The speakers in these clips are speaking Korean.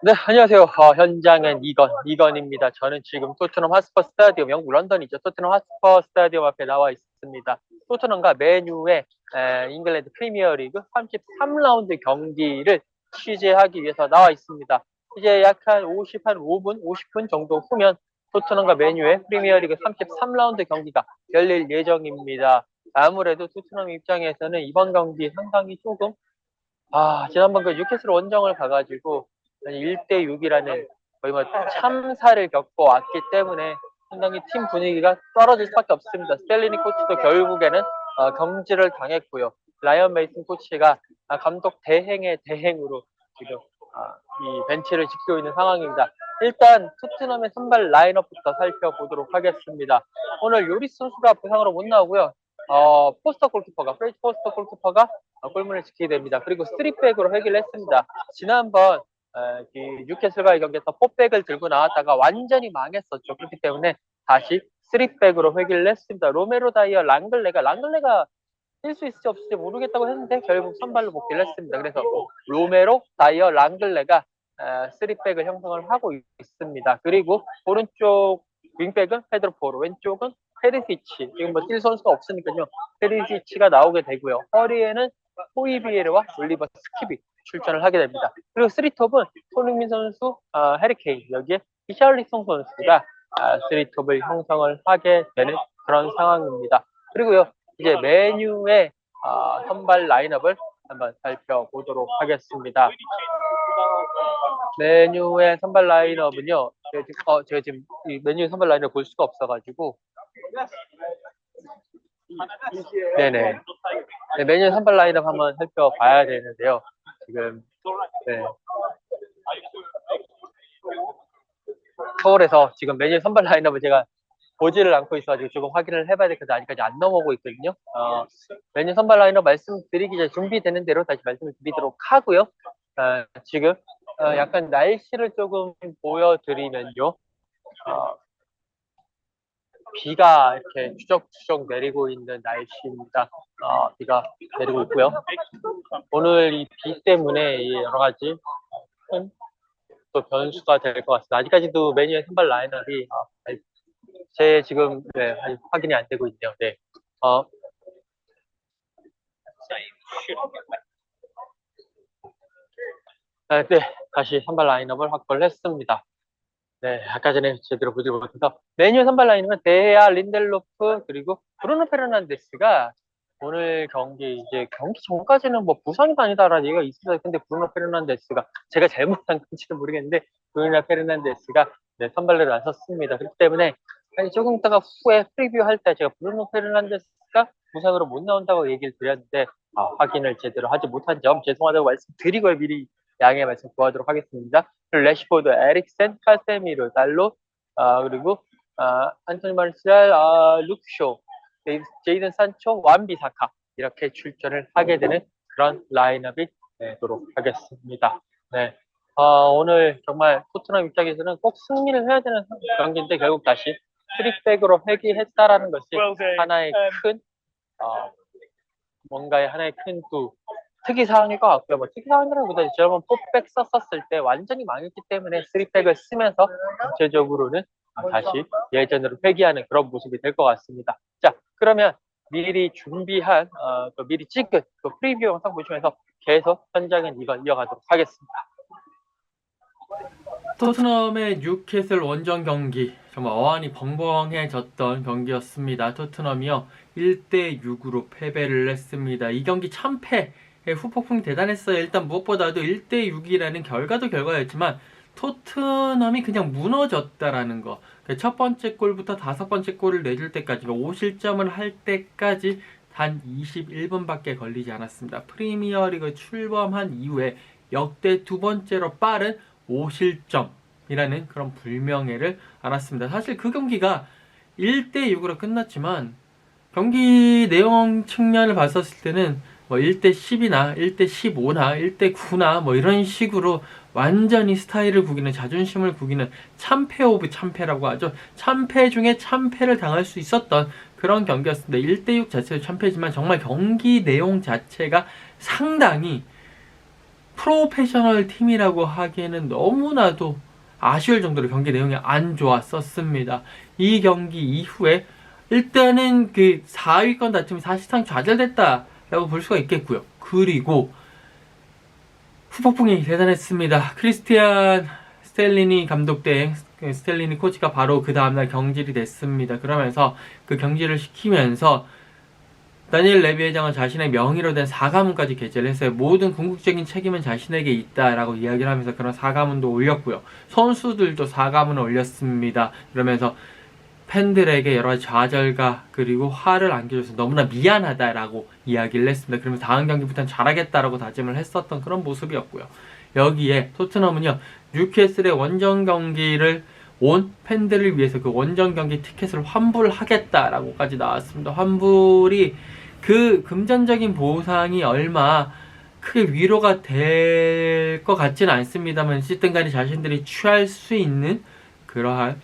네, 안녕하세요. 현장엔 이건입니다. 저는 지금 토트넘 핫스퍼 스타디움, 영국 런던이죠. 토트넘 핫스퍼 스타디움 앞에 나와 있습니다. 토트넘과 맨유의 잉글랜드 프리미어리그 33라운드 경기를 취재하기 위해서 나와 있습니다. 이제 약 한 5분, 50분 정도 후면 토트넘과 맨유의 프리미어리그 33라운드 경기가 열릴 예정입니다. 아무래도 토트넘 입장에서는 이번 경기 상당히 조금 지난번 그 뉴캐슬 원정을 가가지고 1대 6이라는 거의 뭐 참사를 겪고 왔기 때문에 상당히 팀 분위기가 떨어질 수밖에 없습니다. 스텔리니 코치도 결국에는 경질을 당했고요. 라이언 메이슨 코치가 감독 대행의 대행으로 지금 이 벤치를 지키고 있는 상황입니다. 일단 토트넘의 선발 라인업부터 살펴보도록 하겠습니다. 오늘 요리스 선수가 부상으로 못 나오고요. 프레이지 포스터 골키퍼가 골문을 지키게 됩니다. 그리고 3백으로 회귀를 했습니다. 지난번 뉴캐슬과의 경기에서 4백을 들고 나왔다가 완전히 망했었죠. 그렇기 때문에 다시 3백으로 회귀를 했습니다. 로메로 다이어 랑글레가 뛸 수 있을지 없을지 모르겠다고 했는데 결국 선발로 복귀를 했습니다. 그래서 로메로 다이어 랑글레가 3백을 형성을 하고 있습니다. 그리고 오른쪽 윙백은 페드로 포로, 왼쪽은 페리시치. 지금 뭐 뛸 선수가 없으니까요. 페리시치가 나오게 되고요. 허리에는 호이비에르와 올리버 스킵이 출전을 하게 됩니다. 그리고 3톱은 손흥민 선수, 해리케인, 여기에 히샬리송 선수가 3톱을 형성을 하게 되는 그런 상황입니다. 그리고요, 이제 메뉴의 선발 라인업을 한번 살펴보도록 하겠습니다. 메뉴의 선발 라인업은요, 제가 지금 이 메뉴 선발 라인업을 볼 수가 없어가지고, 네네. 네, 메뉴 선발 라인업 한번 살펴봐야 되는데요. 지금, 네. 서울에서 지금 메뉴 선발 라인업을 제가 보지를 않고 있어가지고 조금 확인을 해봐야 될 것도 아직까지 안 넘어오고 있거든요. 메뉴 선발 라인업 말씀드리기 전에 준비되는 대로 다시 말씀을 드리도록 하고요. 지금 약간 날씨를 조금 보여드리면요. 비가 이렇게 추적추적 내리고 있는 날씨입니다. 비가 내리고 있고요. 오늘 이 비 때문에 여러 가지 큰 또 변수가 될 것 같습니다. 아직까지도 메뉴의 선발 라인업이 제 지금 아직 확인이 안 되고 있네요. 네. 네, 다시 선발 라인업을 확보를 했습니다. 네, 아까 전에 제대로 보지 못해서 메뉴 선발 라인업은 데헤아, 린델로프 그리고 브루노 페르난데스가 오늘 이제 경기 전까지는 뭐 부상이 아니다라는 얘기가 있어요. 근데 브루노 페르난데스가 제가 잘못한 건지는 모르겠는데 브루노 페르난데스가 선발로 나섰습니다. 그렇기 때문에 조금 있다가 후에 프리뷰 할 때 제가 브루노 페르난데스가 부상으로 못 나온다고 얘기를 드렸는데 확인을 제대로 하지 못한 점 죄송하다고 말씀드리고요. 미리 양해 말씀 구하도록 하겠습니다. 레시포드, 에릭센, 카세미르, 달로, 그리고 안토니 마르시알, 루크쇼, 제이든 산초, 완비사카 이렇게 출전을 하게 되는 그런 라인업이 되도록 하겠습니다. 네. 오늘 정말 토트넘 입장에서는 꼭 승리를 해야 되는 경기인데 결국 다시 3백으로 회귀했다라는 것이 하나의 큰 뭔가의 하나의 큰 또 특이사항일 것 같고요. 뭐 특이사항이라기보다 지난번 4백 썼었을 때 완전히 망했기 때문에 3백을 쓰면서 전체적으로는 다시 예전으로 회귀하는 그런 모습이 될 것 같습니다. 자, 그러면 미리 준비한 미리 찍은 프리뷰 영상 보시면서 계속 현장은 이걸 이어가도록 하겠습니다. 토트넘의 뉴캐슬 원정 경기 정말 어안이 벙벙해졌던 경기였습니다. 토트넘이요 1대 6으로 패배를 했습니다. 이 경기 참패의 후폭풍이 대단했어요. 일단 무엇보다도 1대 6이라는 결과도 결과였지만 토트넘이 그냥 무너졌다라는 거. 첫 번째 골부터 다섯 번째 골을 내줄 때까지 5실점을 할 때까지 단 21분밖에 걸리지 않았습니다. 프리미어리그 출범한 이후에 역대 두 번째로 빠른 5실점이라는 그런 불명예를 안았습니다. 사실 그 경기가 1대 6으로 끝났지만 경기 내용 측면을 봤었을 때는 뭐 1대 10이나 1대 15나 1대 9나 뭐 이런 식으로 완전히 스타일을 구기는 자존심을 구기는 참패 오브 참패라고 하죠. 참패 중에 참패를 당할 수 있었던 그런 경기였습니다. 1대 6 자체도 참패지만 정말 경기 내용 자체가 상당히 프로페셔널 팀이라고 하기에는 너무나도 아쉬울 정도로 경기 내용이 안 좋았었습니다. 이 경기 이후에 일단은 그 4위권 다툼이 사실상 좌절됐다라고 볼 수가 있겠고요. 그리고 후폭풍이 대단했습니다. 크리스티안 스텔리니 감독 대 스텔리니 코치가 바로 그 다음날 경질이 됐습니다. 그러면서 그 경질을 시키면서 다니엘 레비 회장은 자신의 명의로 된 사과문까지 게재를 했어요. 모든 궁극적인 책임은 자신에게 있다라고 이야기를 하면서 그런 사과문도 올렸고요. 선수들도 사과문을 올렸습니다. 그러면서 팬들에게 여러 가지 좌절과 그리고 화를 안겨줘서 너무나 미안하다라고 이야기를 했습니다. 그러면서 다음 경기부터는 잘하겠다라고 다짐을 했었던 그런 모습이었고요. 여기에 토트넘은요, 뉴캐슬의 원정 경기를 온 팬들을 위해서 그 원정 경기 티켓을 환불하겠다라고까지 나왔습니다. 환불이 그 금전적인 보상이 얼마 크게 위로가 될 것 같지는 않습니다만 어쨌든 간에 자신들이 취할 수 있는 그러한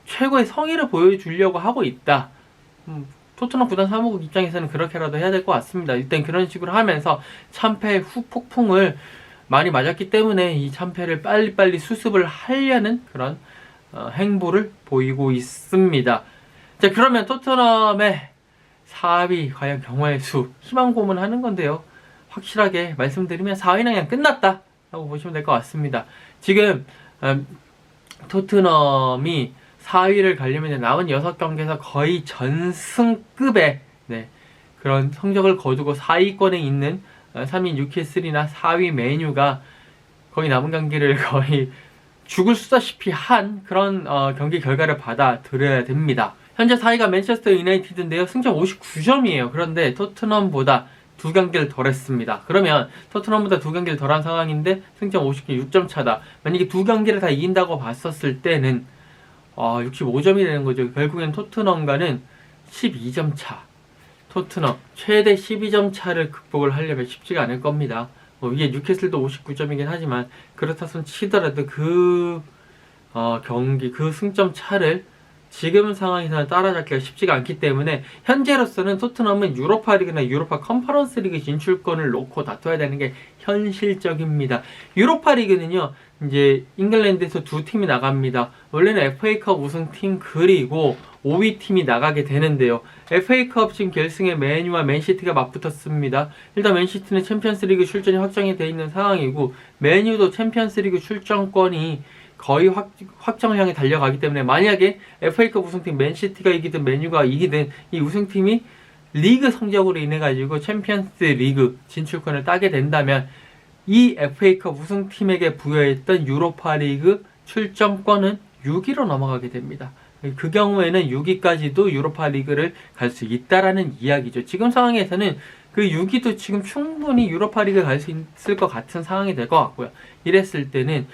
최고의 성의를 보여주려고 하고 있다. 토트넘 구단 사무국 입장에서는 그렇게라도 해야 될 것 같습니다. 일단 그런 식으로 하면서 참패 후폭풍을 많이 맞았기 때문에 이 참패를 빨리빨리 수습을 하려는 그런 행보를 보이고 있습니다. 자, 그러면 토트넘의 4위 과연 경우의 수 희망 고문하는 건데요. 확실하게 말씀드리면 4위는 그냥 끝났다 라고 보시면 될 것 같습니다. 지금 토트넘이 4위를 가려면 남은 6경기에서 거의 전승급의 그런 성적을 거두고 4위권에 있는 3위 뉴캐슬이나 4위 메뉴가 거의 남은 경기를 거의 죽을 수다시피 한 그런 경기 결과를 받아들여야 됩니다. 현재 4위가 맨체스터 유나이티드인데요. 승점 59점이에요. 그런데 토트넘보다 2경기를 덜 했습니다. 그러면 토트넘보다 2경기를 덜한 상황인데 승점 56점 차다. 만약에 2경기를 다 이긴다고 봤었을 때는 65점이 되는 거죠. 결국엔 토트넘과는 12점 차. 토트넘 최대 12점 차를 극복을 하려면 쉽지가 않을 겁니다. 위에 뉴캐슬도 59점이긴 하지만 그렇다 손 치더라도 그 경기 그 승점 차를 지금 상황에서는 따라잡기가 쉽지가 않기 때문에 현재로서는 토트넘은 유로파리그나 유로파 컨퍼런스 리그 진출권을 놓고 다퉈야 되는 게 현실적입니다. 유로파리그는요, 이제 잉글랜드에서 2팀이 나갑니다. 원래는 FA컵 우승팀 그리고 5위 팀이 나가게 되는데요. FA컵 지금 결승에 맨유와 맨시티가 맞붙었습니다. 일단 맨시티는 챔피언스리그 출전이 확정이 되어 있는 상황이고 맨유도 챔피언스리그 출전권이 거의 확정을 향해 달려가기 때문에 만약에 FA컵 우승팀 맨시티가 이기든 맨유가 이기든 이 우승팀이 리그 성적으로 인해 가지고 챔피언스 리그 진출권을 따게 된다면 이 FA컵 우승팀에게 부여했던 유로파리그 출전권은 6위로 넘어가게 됩니다. 그 경우에는 6위까지도 유로파리그를 갈 수 있다라는 이야기죠. 지금 상황에서는 그 6위도 지금 충분히 유로파리그 갈 수 있을 것 같은 상황이 될 것 같고요. 이랬을 때는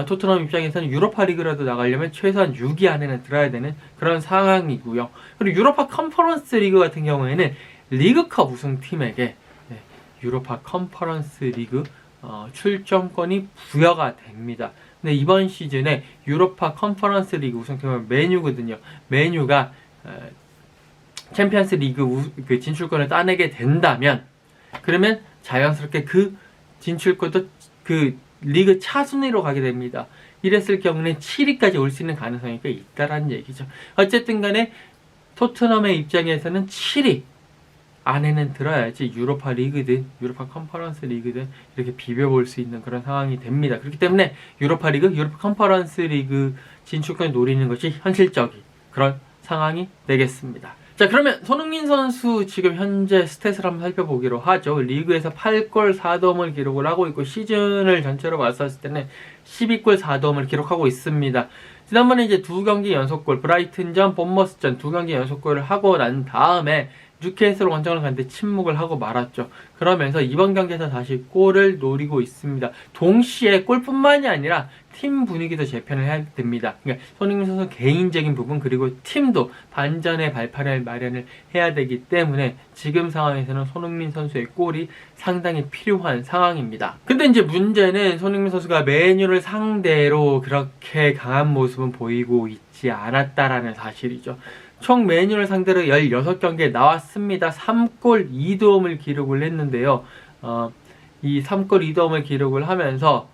토트넘 입장에서는 유로파리그라도 나가려면 최소한 6위 안에는 들어야 되는 그런 상황이고요. 그리고 유로파 컨퍼런스 리그 같은 경우에는 리그컵 우승팀에게 유로파 컨퍼런스 리그 출전권이 부여가 됩니다. 근데 이번 시즌에 유로파 컨퍼런스 리그 우승팀은 맨유거든요. 맨유가 챔피언스 리그 그 진출권을 따내게 된다면 그러면 자연스럽게 그 진출권도 그 리그 차순위로 가게 됩니다. 이랬을 경우는 7위까지 올 수 있는 가능성이 꽤 있다라는 얘기죠. 어쨌든 간에 토트넘의 입장에서는 7위 안에는 들어야지 유로파 리그든 유로파 컨퍼런스 리그든 이렇게 비벼볼 수 있는 그런 상황이 됩니다. 그렇기 때문에 유로파 리그, 유로파 컨퍼런스 리그 진출권을 노리는 것이 현실적인 그런 상황이 되겠습니다. 자, 그러면 손흥민 선수 지금 현재 스탯을 한번 살펴보기로 하죠. 리그에서 8골 4도움을 기록을 하고 있고 시즌을 전체로 봤었을 때는 12골 4도움을 기록하고 있습니다. 지난번에 이제 2경기 연속골, 브라이튼전, 본머스전 2경기 연속골을 하고 난 다음에 뉴캐슬 원정을 갔는데 침묵을 하고 말았죠. 그러면서 이번 경기에서 다시 골을 노리고 있습니다. 동시에 골뿐만이 아니라 팀 분위기도 재편을 해야 됩니다. 그러니까 손흥민 선수 개인적인 부분 그리고 팀도 반전의 발판을 마련을 해야 되기 때문에 지금 상황에서는 손흥민 선수의 골이 상당히 필요한 상황입니다. 근데 이제 문제는 손흥민 선수가 맨유를 상대로 그렇게 강한 모습은 보이고 있지 않았다라는 사실이죠. 총 맨유를 상대로 16경기에 나왔습니다. 3골 2도움을 기록을 했는데요. 이 3골 2도움을 기록을 하면서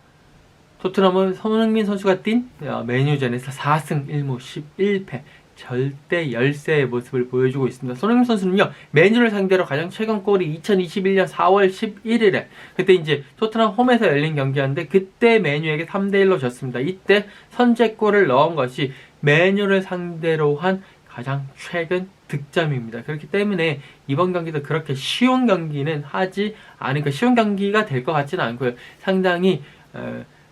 토트넘은 손흥민 선수가 뛴 메뉴전에서 4승 1무 11패 절대 열세의 모습을 보여주고 있습니다. 손흥민 선수는요, 메뉴를 상대로 가장 최근 골이 2021년 4월 11일에 그때 이제 토트넘 홈에서 열린 경기였는데 그때 메뉴에게 3대1로 졌습니다. 이때 선제골을 넣은 것이 메뉴를 상대로 한 가장 최근 득점입니다. 그렇기 때문에 이번 경기도 그렇게 쉬운 경기는 하지 않으니까 쉬운 경기가 될 것 같지는 않고요. 상당히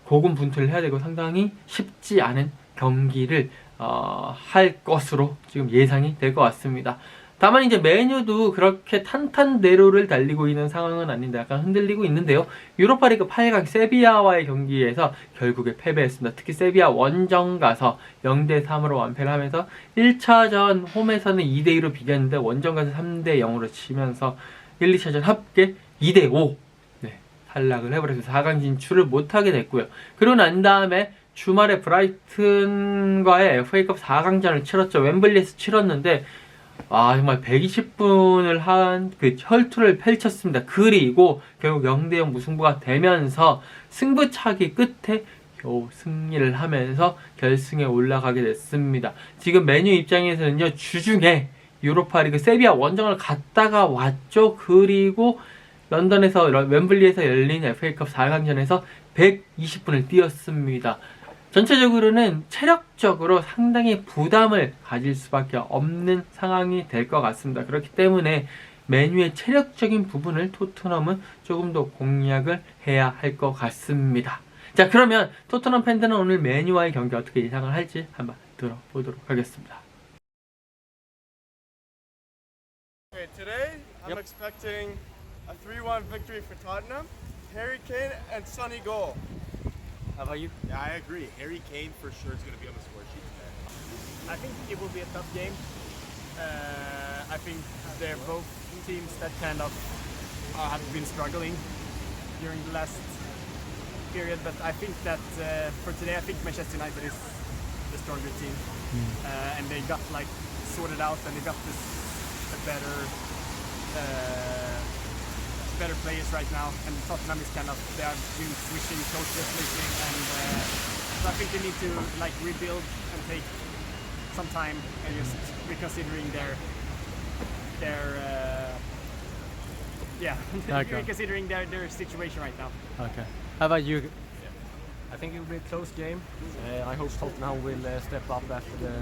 고군분투를 해야 되고 상당히 쉽지 않은 경기를 할 것으로 지금 예상이 될 것 같습니다. 다만 이제 메뉴도 그렇게 탄탄대로를 달리고 있는 상황은 아닌데 약간 흔들리고 있는데요. 유로파리그 8강 세비야와의 경기에서 결국에 패배했습니다. 특히 세비야 원정 가서 0대3으로 완패를 하면서 1차전 홈에서는 2대2로 비겼는데 원정 가서 3대0으로 치면서 1, 2차전 합계 2대5 탈락을 해버려서 4강 진출을 못하게 됐고요. 그리고 난 다음에 주말에 브라이튼과의 FA컵 4강전을 치렀죠. 웸블리에서 치렀는데 정말 120분을 한 그 혈투를 펼쳤습니다. 그리고 결국 0대0 무승부가 되면서 승부차기 끝에 겨우 승리를 하면서 결승에 올라가게 됐습니다. 지금 메뉴 입장에서는요, 주중에 유로파리그 세비야 원정을 갔다가 왔죠. 그리고 런던에서 웸블리에서 열린 FA컵 4강전에서 120분을 뛰었습니다. 전체적으로는 체력적으로 상당히 부담을 가질 수밖에 없는 상황이 될 것 같습니다. 그렇기 때문에 메뉴의 체력적인 부분을 토트넘은 조금 더 공략을 해야 할 것 같습니다. 자, 그러면 토트넘 팬들은 오늘 메뉴와의 경기 어떻게 예상을 할지 한번 들어보도록 하겠습니다. Okay, today I'm expecting a 3-1 victory for Tottenham. Harry Kane and Sonny goal. How about you? Yeah, I agree. Harry Kane for sure is going to be on the score sheet today. I think it will be a tough game. I think they're both teams that kind of have been struggling during the last period, but I think that for today, I think Manchester United is the stronger team, and they got like sorted out, and they got this a better players right now, and Tottenham is kind of, they have been switching coaches lately, and so I think they need to like rebuild and take some time and just reconsidering their Okay. reconsidering their situation right now. Okay. How about you? I think it will be a close game. I hope Tottenham will step up after the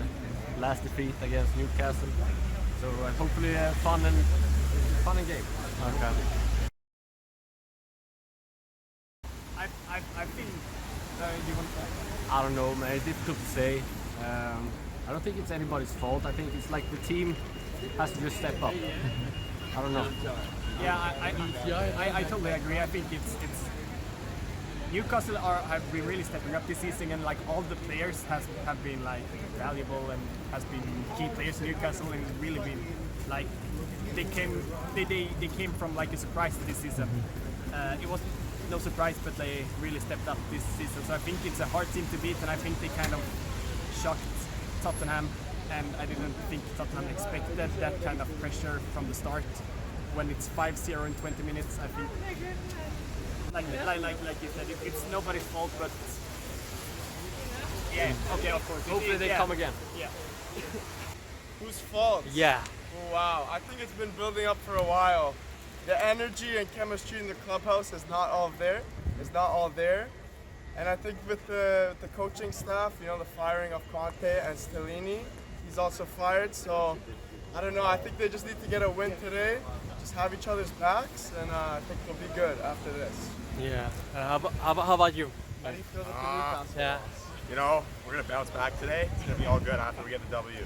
last defeat against Newcastle. So hopefully a fun and game. Okay. I think you want to I don't know, man. It's difficult to say. I don't think it's anybody's fault. I think it's like the team has to just step up. I don't know. Yeah, I totally agree. I think it's Newcastle have been really stepping up this season, and like all the players have been like valuable and has been key players in Newcastle, and really been like they came from like a surprise this season. It was no surprise, but they really stepped up this season. So I think it's a hard team to beat, and I think they kind of shocked Tottenham, and I didn't think Tottenham expected that kind of pressure from the start. When it's 5-0 in 20 minutes, I think, like you said, it's nobody's fault, but yeah, okay, of course. Hopefully they come again. Yeah. Whose fault? Yeah. Oh, wow, I think it's been building up for a while. The energy and chemistry in the clubhouse is not all there. It's not all there. And I think with the coaching staff, you know, the firing of Conte and Stellini, he's also fired. So I don't know. I think they just need to get a win today. Just have each other's backs, and I think they'll be good after this. Yeah. How about you? How do you feel about the Newcastle? Yeah. You know, we're going to bounce back today. It's going to be all good after we get the W.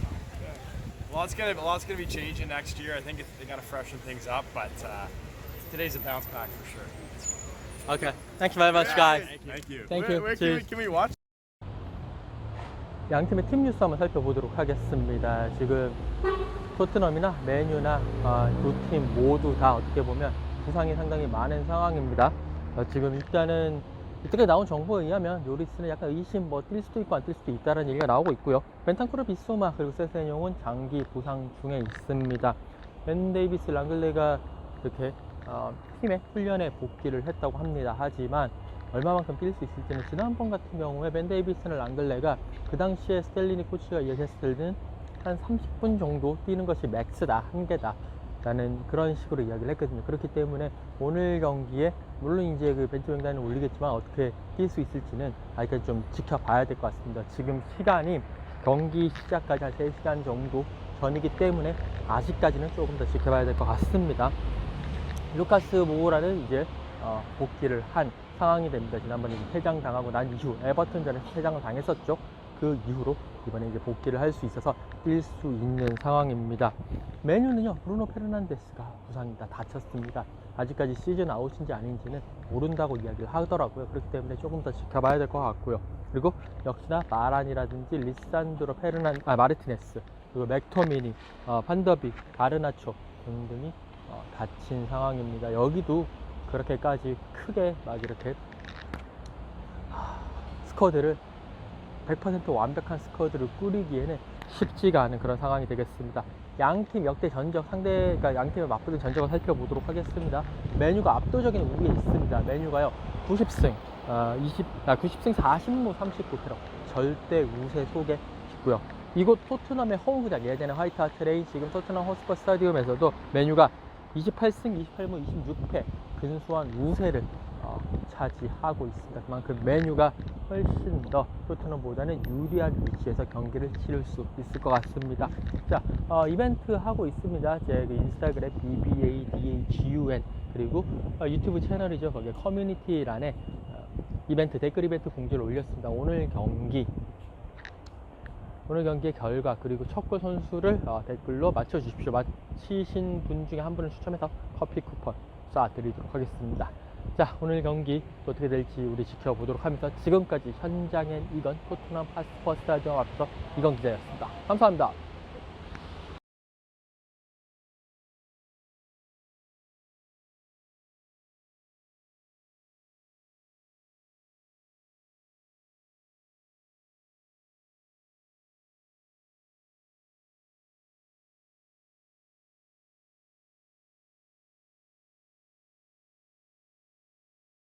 A lot's gonna be changing next year. I think they gotta freshen things up, but today's a bounce back for sure. Okay. Thank you very much, guys. Thank you. Thank Where you. can we watch? 양 팀의 팀 뉴스 한번 살펴보도록 하겠습니다. 지금 토트넘이나 맨유나 두 팀 모두 다 어떻게 보면 부상이 상당히 많은 상황입니다. 지금 일단은 이때까지 나온 정보에 의하면 요리스는 약간 의심 뛸 수도 있고 안 뛸 수도 있다는 얘기가 나오고 있고요. 벤탄쿠르 비소마 그리고 세세뇽은 장기 부상 중에 있습니다. 벤 데이비스 랑글레가 이렇게 팀의 훈련에 복귀를 했다고 합니다. 하지만 얼마만큼 뛸 수 있을지는 지난번 같은 경우에 벤 데이비슨을 랑글레가 그 당시에 스텔리니 코치가 얘기했을 때는 한 30분 정도 뛰는 것이 맥스다, 한계다 라는 그런 식으로 이야기를 했거든요. 그렇기 때문에 오늘 경기에 물론 이제 그 벤투 명단을 올리겠지만 어떻게 뛸 수 있을지는 아직까지 좀 지켜봐야 될 것 같습니다. 지금 시간이 경기 시작까지 한 3시간 정도 전이기 때문에 아직까지는 조금 더 지켜봐야 될 것 같습니다. 루카스 모우라는 이제 복귀를 한 상황이 됩니다. 지난번에 퇴장당하고 난 이후 에버튼전에서 퇴장을 당했었죠. 그 이후로 이번에 이제 복귀를 할 수 있어서 뛸 수 있는 상황입니다. 메뉴는요, 브루노 페르난데스가 부상이다, 다쳤습니다. 아직까지 시즌 아웃인지 아닌지는 모른다고 이야기를 하더라고요. 그렇기 때문에 조금 더 지켜봐야 될 것 같고요. 그리고 역시나 마란이라든지 리산드로 마르티네스, 그리고 맥토미니, 판더비, 가르나초 등등이 다친 상황입니다. 여기도 그렇게까지 크게 막 이렇게 스쿼드를 100% 완벽한 스쿼드를 꾸리기에는 쉽지가 않은 그런 상황이 되겠습니다. 양팀 역대 전적 상대가 양팀을 맞붙은 전적을 살펴보도록 하겠습니다. 메뉴가 압도적인 우위에 있습니다. 메뉴가요 90승 40무 39패로 절대 우세 속에 있고요. 이곳 토트넘의 홈구장, 예전에 화이트 하트 레인, 지금 토트넘 호스퍼 스타디움에서도 메뉴가 28승 28무 26패 근소한 우세를 차지하고 있습니다. 그만큼 메뉴가 훨씬 더 토트넘보다는 유리한 위치에서 경기를 치를 수 있을 것 같습니다. 자, 이벤트 하고 있습니다. 제 그 인스타그램 BBADHUN 그리고 유튜브 채널이죠. 거기에 커뮤니티란에 이벤트, 댓글 이벤트 공지를 올렸습니다. 오늘 경기의 결과 그리고 첫 골 선수를 댓글로 맞춰주십시오. 맞히신 분 중에 한 분을 추첨해서 커피 쿠폰 쏴드리도록 하겠습니다. 자, 오늘 경기 어떻게 될지 우리 지켜보도록 하면서 지금까지 현장엔 이건 토트넘 하스퍼 스타디움 앞에서 이건 기자였습니다. 감사합니다.